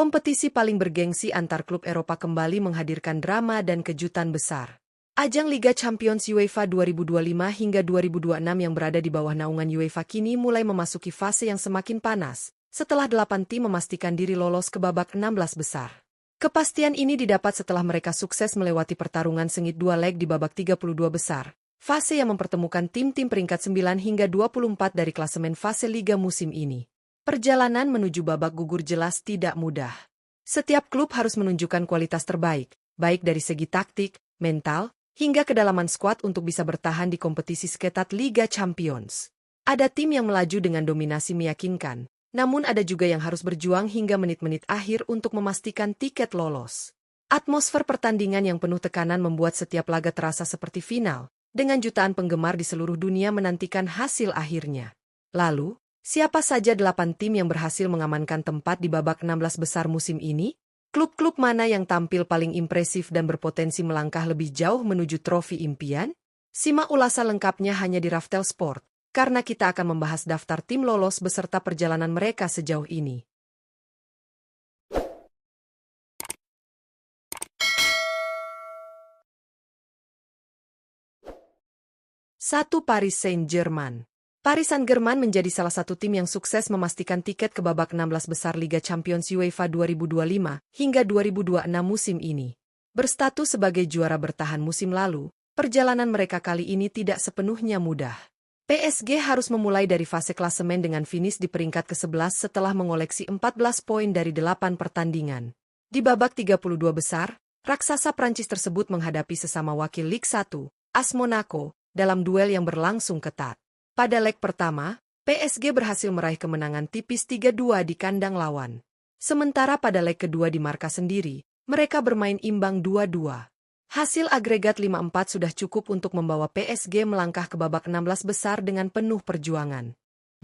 Kompetisi paling bergengsi antar klub Eropa kembali menghadirkan drama dan kejutan besar. Ajang Liga Champions UEFA 2025 hingga 2026 yang berada di bawah naungan UEFA kini mulai memasuki fase yang semakin panas, setelah 8 tim memastikan diri lolos ke babak 16 besar. Kepastian ini didapat setelah mereka sukses melewati pertarungan sengit 2 leg di babak 32 besar, fase yang mempertemukan tim-tim peringkat 9 hingga 24 dari klasemen fase Liga musim ini. Perjalanan menuju babak gugur jelas tidak mudah. Setiap klub harus menunjukkan kualitas terbaik, baik dari segi taktik, mental, hingga kedalaman skuad untuk bisa bertahan di kompetisi seketat Liga Champions. Ada tim yang melaju dengan dominasi meyakinkan, namun ada juga yang harus berjuang hingga menit-menit akhir untuk memastikan tiket lolos. Atmosfer pertandingan yang penuh tekanan membuat setiap laga terasa seperti final, dengan jutaan penggemar di seluruh dunia menantikan hasil akhirnya. Lalu, siapa saja 8 tim yang berhasil mengamankan tempat di babak 16 besar musim ini? Klub-klub mana yang tampil paling impresif dan berpotensi melangkah lebih jauh menuju trofi impian? Simak ulasan lengkapnya hanya di Raftel Sport, karena kita akan membahas daftar tim lolos beserta perjalanan mereka sejauh ini. 1. Paris Saint-Germain. Paris Saint-Germain menjadi salah satu tim yang sukses memastikan tiket ke babak 16 besar Liga Champions UEFA 2025 hingga 2026 musim ini. Berstatus sebagai juara bertahan musim lalu, perjalanan mereka kali ini tidak sepenuhnya mudah. PSG harus memulai dari fase klasemen dengan finish di peringkat ke-11 setelah mengoleksi 14 poin dari 8 pertandingan. Di babak 32 besar, raksasa Prancis tersebut menghadapi sesama wakil Ligue 1, AS Monaco, dalam duel yang berlangsung ketat. Pada leg pertama, PSG berhasil meraih kemenangan tipis 3-2 di kandang lawan. Sementara pada leg kedua di markas sendiri, mereka bermain imbang 2-2. Hasil agregat 5-4 sudah cukup untuk membawa PSG melangkah ke babak 16 besar dengan penuh perjuangan.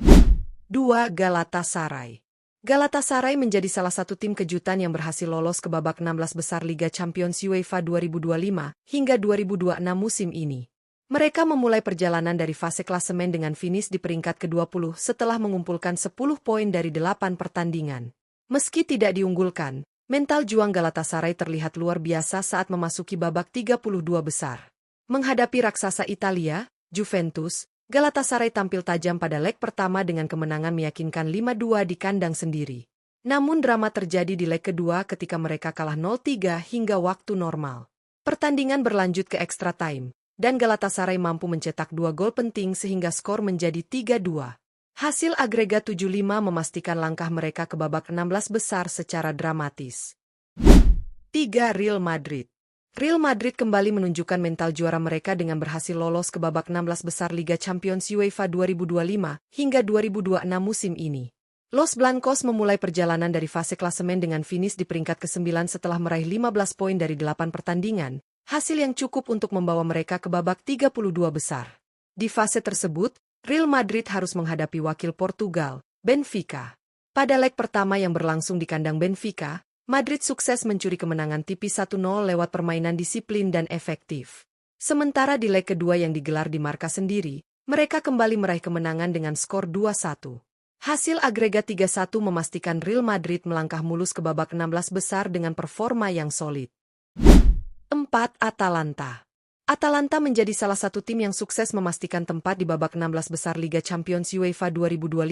2. Galatasaray. Galatasaray menjadi salah satu tim kejutan yang berhasil lolos ke babak 16 besar Liga Champions UEFA 2025 hingga 2026 musim ini. Mereka memulai perjalanan dari fase klasemen dengan finish di peringkat ke-20 setelah mengumpulkan 10 poin dari 8 pertandingan. Meski tidak diunggulkan, mental juang Galatasaray terlihat luar biasa saat memasuki babak 32 besar. Menghadapi raksasa Italia, Juventus, Galatasaray tampil tajam pada leg pertama dengan kemenangan meyakinkan 5-2 di kandang sendiri. Namun drama terjadi di leg kedua ketika mereka kalah 0-3 hingga waktu normal. Pertandingan berlanjut ke extra time, dan Galatasaray mampu mencetak 2 gol penting sehingga skor menjadi 3-2. Hasil agregat 7-5 memastikan langkah mereka ke babak 16 besar secara dramatis. 3. Real Madrid. Real Madrid kembali menunjukkan mental juara mereka dengan berhasil lolos ke babak 16 besar Liga Champions UEFA 2025 hingga 2026 musim ini. Los Blancos memulai perjalanan dari fase klasemen dengan finish di peringkat ke-9 setelah meraih 15 poin dari 8 pertandingan. Hasil yang cukup untuk membawa mereka ke babak 32 besar. Di fase tersebut, Real Madrid harus menghadapi wakil Portugal, Benfica. Pada leg pertama yang berlangsung di kandang Benfica, Madrid sukses mencuri kemenangan tipis 1-0 lewat permainan disiplin dan efektif. Sementara di leg kedua yang digelar di markas sendiri, mereka kembali meraih kemenangan dengan skor 2-1. Hasil agregat 3-1 memastikan Real Madrid melangkah mulus ke babak 16 besar dengan performa yang solid. 4. Atalanta. Atalanta menjadi salah satu tim yang sukses memastikan tempat di babak 16 besar Liga Champions UEFA 2025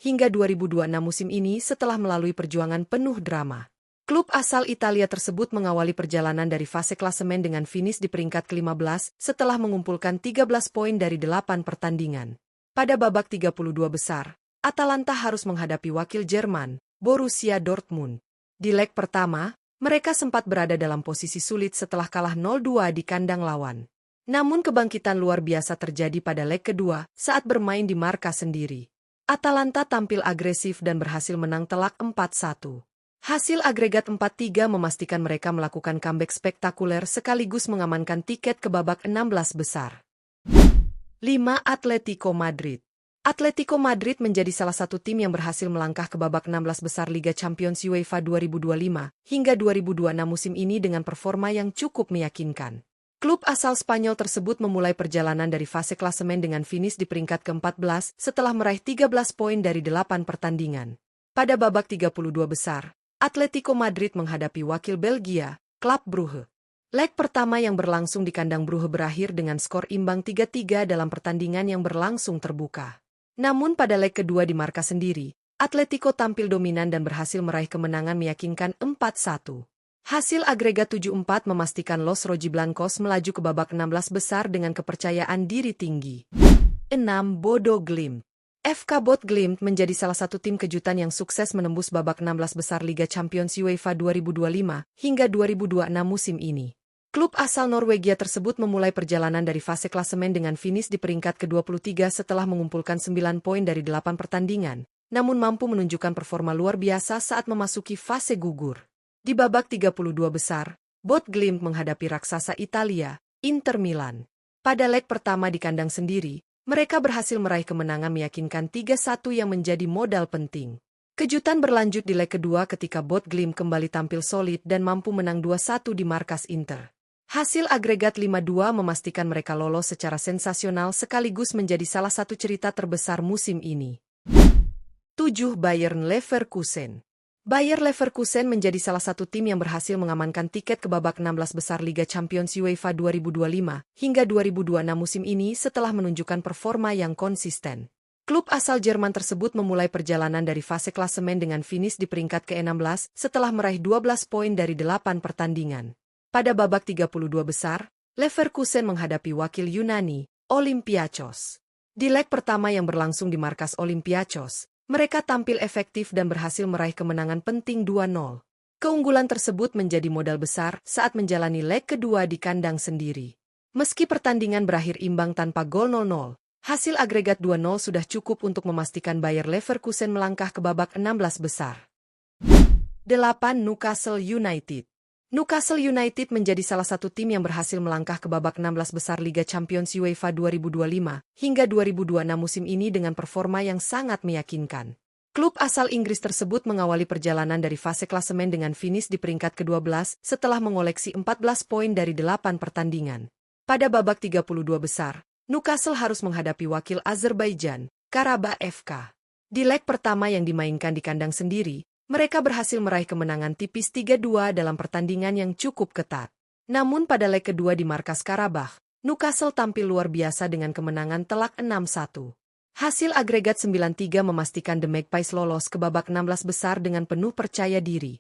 hingga 2026 musim ini setelah melalui perjuangan penuh drama. Klub asal Italia tersebut mengawali perjalanan dari fase klasemen dengan finish di peringkat ke-15 setelah mengumpulkan 13 poin dari 8 pertandingan. Pada babak 32 besar, Atalanta harus menghadapi wakil Jerman, Borussia Dortmund. Di leg pertama, mereka sempat berada dalam posisi sulit setelah kalah 0-2 di kandang lawan. Namun kebangkitan luar biasa terjadi pada leg kedua saat bermain di markas sendiri. Atalanta tampil agresif dan berhasil menang telak 4-1. Hasil agregat 4-3 memastikan mereka melakukan comeback spektakuler sekaligus mengamankan tiket ke babak 16 besar. 5. Atletico Madrid. Atletico Madrid menjadi salah satu tim yang berhasil melangkah ke babak 16 besar Liga Champions UEFA 2025 hingga 2026 musim ini dengan performa yang cukup meyakinkan. Klub asal Spanyol tersebut memulai perjalanan dari fase klasemen dengan finish di peringkat ke-14 setelah meraih 13 poin dari 8 pertandingan. Pada babak 32 besar, Atletico Madrid menghadapi wakil Belgia, Club Brugge. Leg pertama yang berlangsung di kandang Brugge berakhir dengan skor imbang 3-3 dalam pertandingan yang berlangsung terbuka. Namun pada leg kedua di markas sendiri, Atletico tampil dominan dan berhasil meraih kemenangan meyakinkan 4-1. Hasil agregat 7-4 memastikan Los Rojiblancos melaju ke babak 16 besar dengan kepercayaan diri tinggi. 6. Bodo Glimt. FK Bodo Glimt menjadi salah satu tim kejutan yang sukses menembus babak 16 besar Liga Champions UEFA 2025 hingga 2026 musim ini. Klub asal Norwegia tersebut memulai perjalanan dari fase klasemen dengan finish di peringkat ke-23 setelah mengumpulkan 9 poin dari 8 pertandingan, namun mampu menunjukkan performa luar biasa saat memasuki fase gugur. Di babak 32 besar, Bodo Glimt menghadapi raksasa Italia, Inter Milan. Pada leg pertama di kandang sendiri, mereka berhasil meraih kemenangan meyakinkan 3-1 yang menjadi modal penting. Kejutan berlanjut di leg kedua ketika Bodo Glimt kembali tampil solid dan mampu menang 2-1 di markas Inter. Hasil agregat 5-2 memastikan mereka lolos secara sensasional sekaligus menjadi salah satu cerita terbesar musim ini. 7. Bayern Leverkusen. Bayer Leverkusen menjadi salah satu tim yang berhasil mengamankan tiket ke babak 16 besar Liga Champions UEFA 2025 hingga 2026 musim ini setelah menunjukkan performa yang konsisten. Klub asal Jerman tersebut memulai perjalanan dari fase klasemen dengan finish di peringkat ke-16 setelah meraih 12 poin dari 8 pertandingan. Pada babak 32 besar, Leverkusen menghadapi wakil Yunani, Olympiakos. Di leg pertama yang berlangsung di markas Olympiakos, mereka tampil efektif dan berhasil meraih kemenangan penting 2-0. Keunggulan tersebut menjadi modal besar saat menjalani leg kedua di kandang sendiri. Meski pertandingan berakhir imbang tanpa gol 0-0, hasil agregat 2-0 sudah cukup untuk memastikan Bayer Leverkusen melangkah ke babak 16 besar. 8. Newcastle United. Newcastle United menjadi salah satu tim yang berhasil melangkah ke babak 16 besar Liga Champions UEFA 2025 hingga 2026 musim ini dengan performa yang sangat meyakinkan. Klub asal Inggris tersebut mengawali perjalanan dari fase klasemen dengan finish di peringkat ke-12 setelah mengoleksi 14 poin dari 8 pertandingan. Pada babak 32 besar, Newcastle harus menghadapi wakil Azerbaijan, Karabakh FK. Di leg pertama yang dimainkan di kandang sendiri, mereka berhasil meraih kemenangan tipis 3-2 dalam pertandingan yang cukup ketat. Namun pada leg kedua di markas Karabakh, Newcastle tampil luar biasa dengan kemenangan telak 6-1. Hasil agregat 9-3 memastikan The Magpies lolos ke babak 16 besar dengan penuh percaya diri.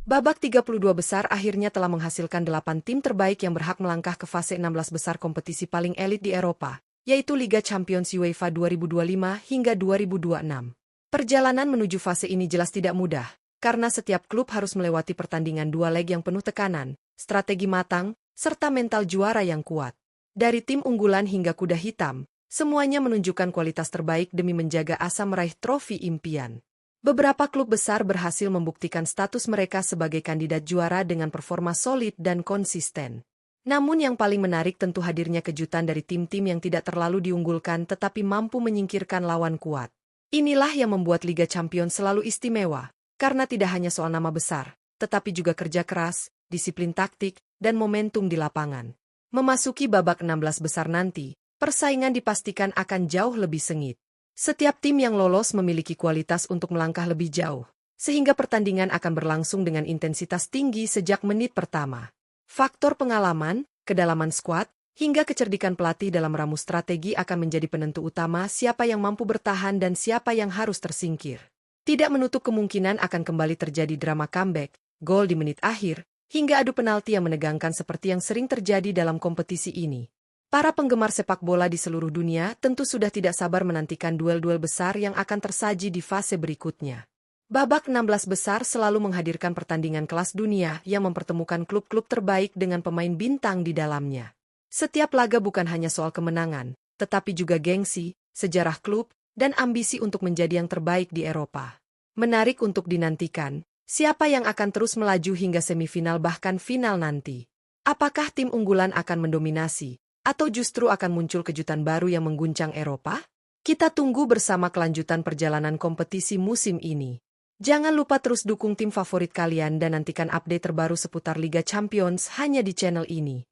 Babak 32 besar akhirnya telah menghasilkan 8 tim terbaik yang berhak melangkah ke fase 16 besar kompetisi paling elit di Eropa, yaitu Liga Champions UEFA 2025 hingga 2026. Perjalanan menuju fase ini jelas tidak mudah, karena setiap klub harus melewati pertandingan 2 leg yang penuh tekanan, strategi matang, serta mental juara yang kuat. Dari tim unggulan hingga kuda hitam, semuanya menunjukkan kualitas terbaik demi menjaga asa meraih trofi impian. Beberapa klub besar berhasil membuktikan status mereka sebagai kandidat juara dengan performa solid dan konsisten. Namun yang paling menarik tentu hadirnya kejutan dari tim-tim yang tidak terlalu diunggulkan tetapi mampu menyingkirkan lawan kuat. Inilah yang membuat Liga Champions selalu istimewa, karena tidak hanya soal nama besar, tetapi juga kerja keras, disiplin taktik, dan momentum di lapangan. Memasuki babak 16 besar nanti, persaingan dipastikan akan jauh lebih sengit. Setiap tim yang lolos memiliki kualitas untuk melangkah lebih jauh, sehingga pertandingan akan berlangsung dengan intensitas tinggi sejak menit pertama. Faktor pengalaman, kedalaman skuad, hingga kecerdikan pelatih dalam meramu strategi akan menjadi penentu utama siapa yang mampu bertahan dan siapa yang harus tersingkir. Tidak menutup kemungkinan akan kembali terjadi drama comeback, gol di menit akhir, hingga adu penalti yang menegangkan seperti yang sering terjadi dalam kompetisi ini. Para penggemar sepak bola di seluruh dunia tentu sudah tidak sabar menantikan duel-duel besar yang akan tersaji di fase berikutnya. Babak 16 besar selalu menghadirkan pertandingan kelas dunia yang mempertemukan klub-klub terbaik dengan pemain bintang di dalamnya. Setiap laga bukan hanya soal kemenangan, tetapi juga gengsi, sejarah klub, dan ambisi untuk menjadi yang terbaik di Eropa. Menarik untuk dinantikan, siapa yang akan terus melaju hingga semifinal bahkan final nanti. Apakah tim unggulan akan mendominasi, atau justru akan muncul kejutan baru yang mengguncang Eropa? Kita tunggu bersama kelanjutan perjalanan kompetisi musim ini. Jangan lupa terus dukung tim favorit kalian dan nantikan update terbaru seputar Liga Champions hanya di channel ini.